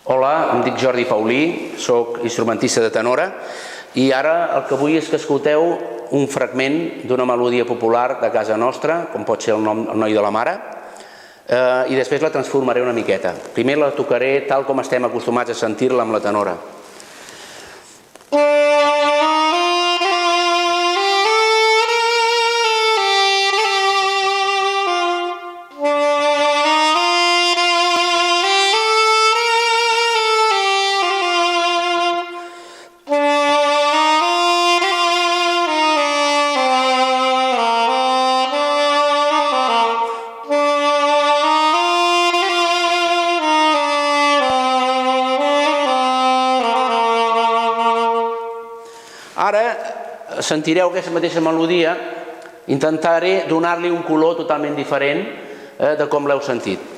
Hola, em dic Jordi Paulí, soc instrumentista de tenora i ara el que vull és que escolteu un fragment d'una melodia popular de casa nostra, com pot ser el Noi de la Mare, i després la transformaré una miqueta. Primer la tocaré tal com estem acostumats a sentir-la amb la tenora. Ara sentireu aquesta mateixa melodia, intentaré donar-li un color totalment diferent de com l'heu sentit.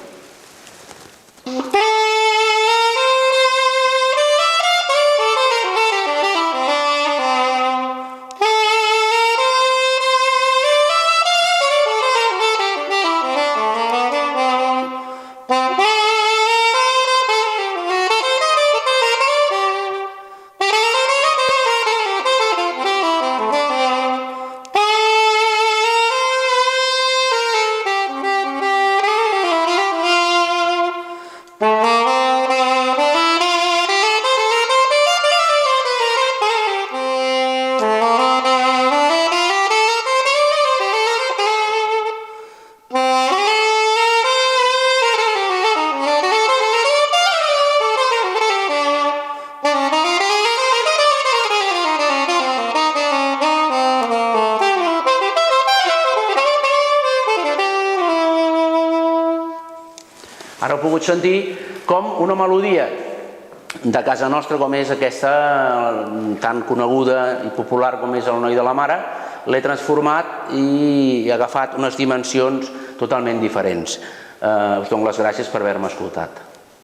Ara heu pogut sentir com una melodia de casa nostra, com és aquesta tan coneguda i popular com és el Noi de la Mare, l'he transformat i he agafat unes dimensions totalment diferents. Us dono les gràcies per haver-me escoltat.